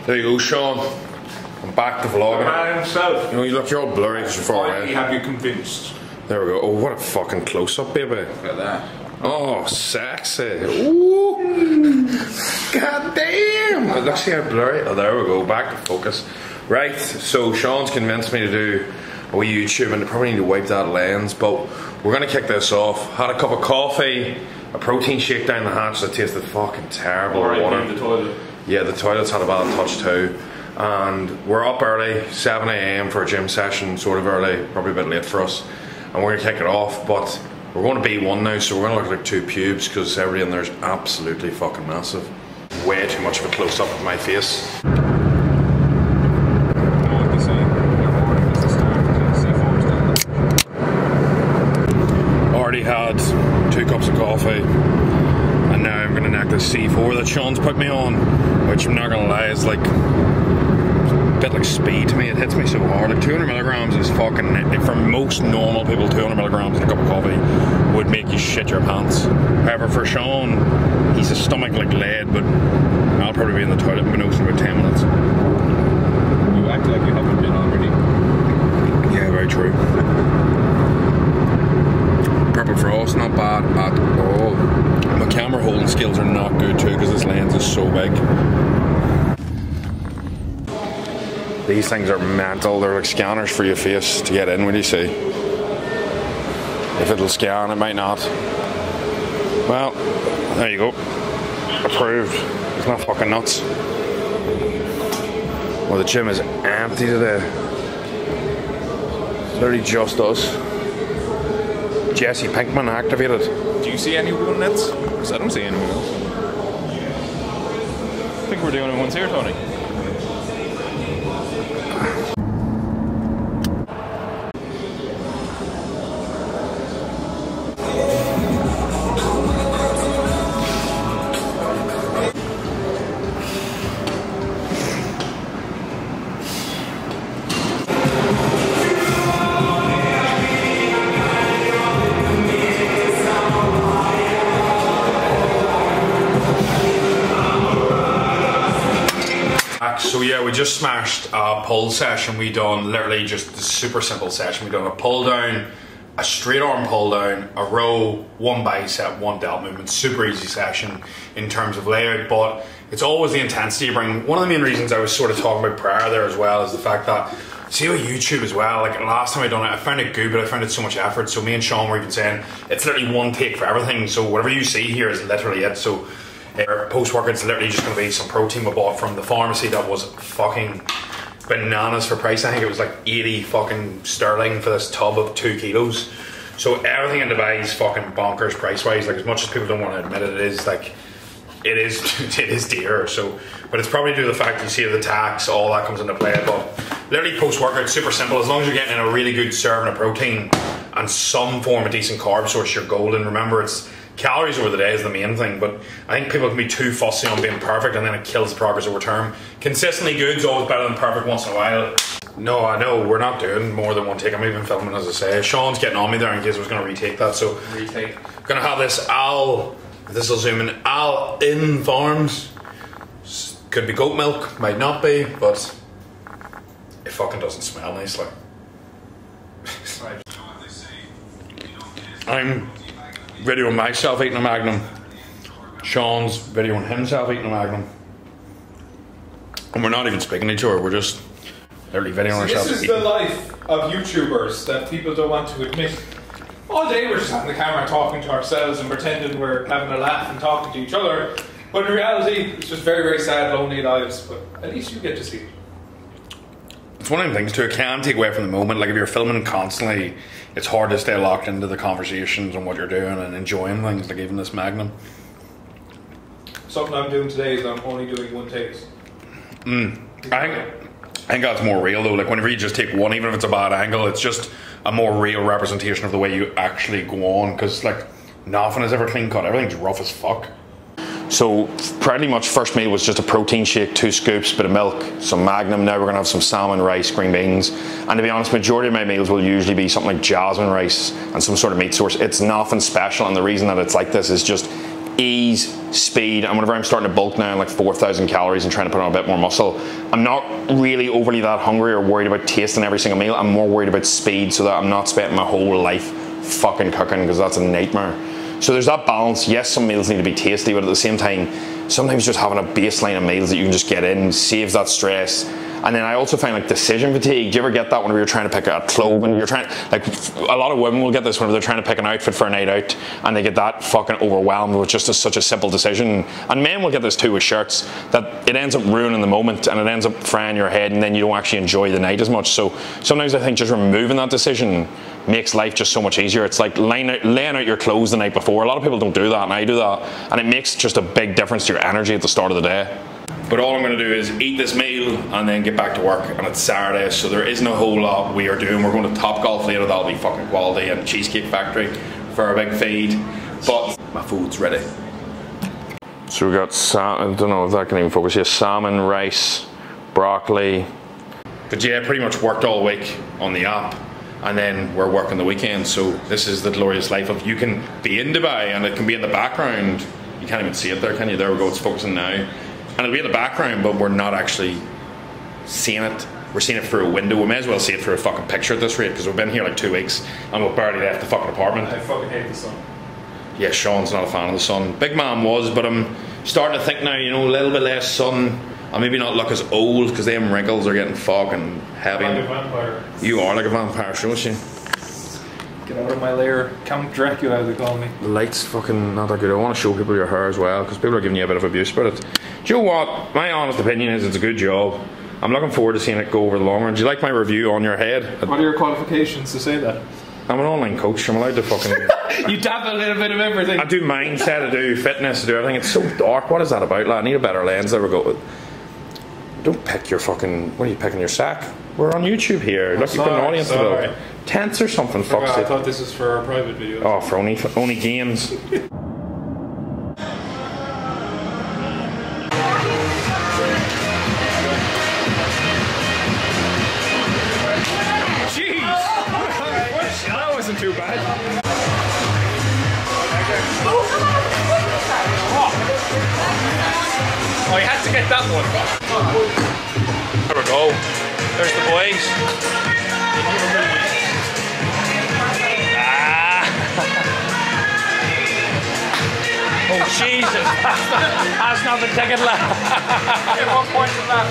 There you go, Sean. I'm back to vlogging. The man himself. You know, you're all blurry because you're far away. Have you convinced? There we go. Oh, what a fucking close-up, baby. Look at that. Oh, sexy. Ooh. God damn. Let's see how blurry. Oh, there we go. Back to focus. Right, so Sean's convinced me to do a wee YouTube, and I probably need to wipe that lens, but we're going to kick this off. Had a cup of coffee, a protein shake down the hatch that tasted fucking terrible. Water. The toilet. Yeah, the toilet's had a bad touch too. And we're up early, 7 AM for a gym session, sort of early, probably a bit late for us. And we're going to kick it off, but we're going to B1 now, so we're going to look like two pubes because everybody in there's absolutely fucking massive. Way too much of a close-up of my face. Already had 2 cups of coffee, and now I'm going to knack this C4 that Sean's put me on, which I'm not going to lie is like a bit like speed to me. It hits me so hard. Like 200 milligrams is fucking, for most normal people, 200 milligrams in a cup of coffee would make you shit your pants. However, for Sean, he's a stomach like lead, but I'll probably be in the toilet in my nose in about 10 minutes. You act like you haven't been already. Yeah, very true. Purple Frost, not bad at all. My camera holding skills are not good too because this lens is so big. These things are mental. They're like scanners for your face to get in. What do you see? If it'll scan, it might not. Well, there you go. Approved. It's not fucking nuts. Well, the gym is empty today. It's literally just us. Jesse Pinkman activated. Do you see anyone else? Because I don't see anyone else. I think we're the only ones here, Tony. So yeah, we just smashed a pull session. We done literally just a super simple session. We done a pull down, a straight arm pull down, a row, 1 bicep, 1 delt movement. Super easy session in terms of layout, but it's always the intensity you bring. One of the main reasons I was sort of talking about prior there as well is the fact that, see on YouTube as well, like last time I done it, I found it good, but I found it so much effort. So me and Sean were even saying, it's literally one take for everything. So whatever you see here is literally it. So post-workout's literally just going to be some protein we bought from the pharmacy that was fucking bananas for price. I think it was like 80 fucking sterling for this tub of 2 kilos. So everything in Dubai is fucking bonkers price-wise. Like as much as people don't want to admit it, it is like, it is dear. So, but it's probably due to the fact you see the tax, all that comes into play. But literally post-workout, super simple. As long as you're getting in a really good serving of protein and some form of decent carb source, you're golden. Remember, it's calories over the day is the main thing, but I think people can be too fussy on being perfect and then it kills the progress over time. Consistently good is always better than perfect once in a while. No, I know, we're not doing more than one take. I'm even filming as I say. Sean's getting on me there in case I was going to retake that, so retake. I'm going to have this this will zoom in, in farms. Could be goat milk, might not be, but it fucking doesn't smell nice like. I'm videoing myself eating a Magnum. Sean's videoing himself eating a Magnum. And we're not even speaking to each other, we're just literally videoing ourselves. This is the life of YouTubers that people don't want to admit. All day we're just having the camera talking to ourselves and pretending we're having a laugh and talking to each other. But in reality, it's just very, very sad, lonely lives. But at least you get to see it. It's one of the things too, it can take away from the moment. Like if you're filming constantly, it's hard to stay locked into the conversations and what you're doing and enjoying things, like even this Magnum. Something I'm doing today is I'm only doing 1 take. I think that's more real though. Like whenever you just take one, even if it's a bad angle, it's just a more real representation of the way you actually go on. Because like nothing is ever clean cut. Everything's rough as fuck. So pretty much first meal was just a protein shake, 2 scoops, bit of milk, some Magnum. Now we're gonna have some salmon, rice, green beans. And to be honest, majority of my meals will usually be something like jasmine rice and some sort of meat source. It's nothing special, and the reason that it's like this is just ease, speed, and whenever I'm starting to bulk now, like 4,000 calories and trying to put on a bit more muscle, I'm not really overly that hungry or worried about tasting every single meal. I'm more worried about speed so that I'm not spending my whole life fucking cooking, because that's a nightmare. So there's that balance. Yes, some meals need to be tasty, but at the same time, sometimes just having a baseline of meals that you can just get in saves that stress. And then I also find like decision fatigue. Do you ever get that whenever you're trying to pick a clothing? You're trying, like a lot of women will get this whenever they're trying to pick an outfit for a night out, and they get that fucking overwhelmed with just such a simple decision. And men will get this too with shirts, that it ends up ruining the moment and it ends up frying your head, and then you don't actually enjoy the night as much. So sometimes I think just removing that decision makes life just so much easier. It's like laying out your clothes the night before. A lot of people don't do that, and I do that, and it makes just a big difference to your energy at the start of the day. But all I'm going to do is eat this meal and then get back to work, and it's Saturday, so there isn't a whole lot we are doing. We're going to Top Golf later, that'll be fucking quality, and Cheesecake Factory for a big feed, but my food's ready. So we got salmon, I don't know if that can even focus here, salmon, rice, broccoli. But yeah, pretty much worked all week on the app, and then we're working the weekend, so this is the glorious life of, you can be in Dubai and it can be in the background. You can't even see it there, can you? There we go, it's focusing now. And it'll be in the background, but we're not actually seeing it. We're seeing it through a window. We may as well see it through a fucking picture at this rate, because we've been here like 2 weeks and we've barely left the fucking apartment. I fucking hate the sun. Yeah, Sean's not a fan of the sun. Big man was, but I'm starting to think now, you know, a little bit less sun. I'll maybe not look as old, because them wrinkles are getting fucking heavy. I'm like a vampire. You are like a vampire, don't you? Get out of my lair. Count Dracula, as they call me. The light's fucking not that good. I want to show people your hair as well, because people are giving you a bit of abuse about it. Do you know what? My honest opinion is it's a good job. I'm looking forward to seeing it go over the long run. Do you like my review on your head? What are your qualifications to say that? I'm an online coach. I'm allowed to fucking... You tap a little bit of everything. I do mindset, I do fitness, I do everything. It's so dark. What is that about, lad? I need a better lens. There we go. Don't pick your fucking... What are you picking your sack? We're on YouTube here. Look, you've got an audience to build. Tents or something, fuck's sake. I thought this was for our private video. Oh, for only games. That wasn't too bad. Oh, you had to get that one. There we go. There's the boys. Oh Jesus! That's not the ticket left. At one point in that,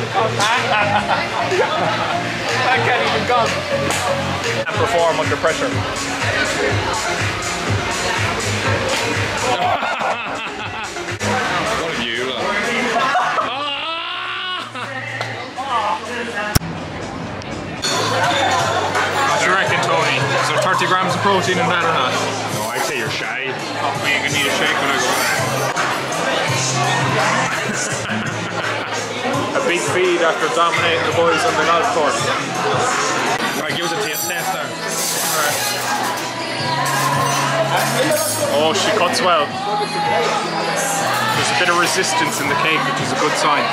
I can't even go. And perform under pressure. What are you? What do you reckon, Tony? Is there 30 grams of protein in that or not? No, I'd say you're shy. Oh, you're gonna need a shake when I go back. A big feed after dominating the boys on the golf course. Alright, give us a taste test there. Alright. Oh, she cuts well. There's a bit of resistance in the cake, which is a good sign.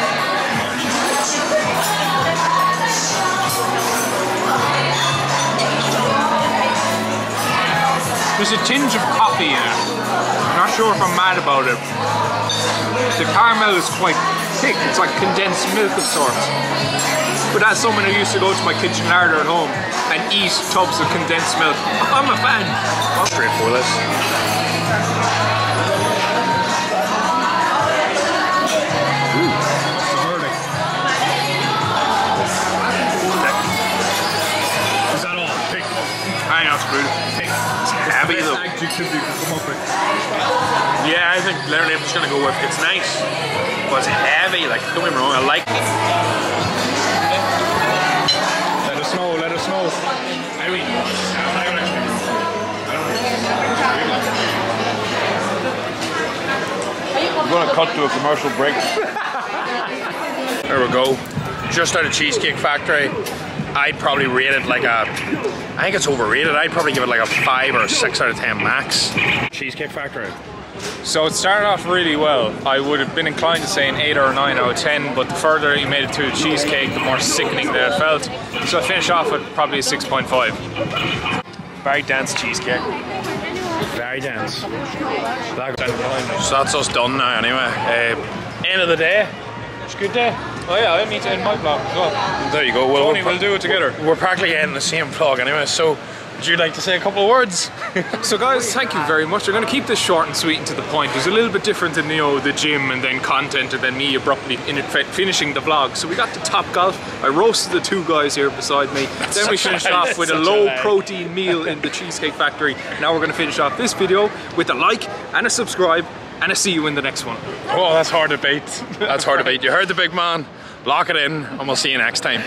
There's a tinge of coffee in it. I'm not sure if I'm mad about it. The caramel is quite thick. It's like condensed milk of sorts. But as someone who used to go to my kitchen larder at home and eat tubs of condensed milk, I'm a fan. Straight for this. What's the verdict? Is that all? Pick. I know it's good. Pick. Heavy though. Adjective you can come up with. Yeah, I think literally I'm just gonna go with it's nice, but it's heavy. Like, don't get me wrong, I like it. Let us know, let us know. I mean, I'm gonna cut to a commercial break. There we go. Just out of Cheesecake Factory. I'd probably rate it like a, I think it's overrated. I'd probably give it like a 5 or a 6 out of 10 max. Cheesecake Factory. So it started off really well. I would have been inclined to say an 8 or a 9 out of 10, but the further you made it through the cheesecake, the more sickening that it felt. So I finished off with probably a 6.5. Very dense cheesecake. Very dense. So that's us done now anyway. End of the day. It's a good day. Oh yeah, I need to end my vlog as well. There you go. Well, We'll do it together. We're practically ending the same vlog anyway, so would you like to say a couple of words? So guys, thank you very much. We're going to keep this short and sweet and to the point. It's a little bit different than, you know, the gym and then content and then me abruptly finishing the vlog. So we got to Top Golf. I roasted the two guys here beside me. Then we finished off with a low protein meal in the Cheesecake Factory. Now we're going to finish off this video with a like and a subscribe and a see you in the next one. Oh, that's hard to beat. That's hard to beat. You heard the big man. Lock it in and we'll see you next time.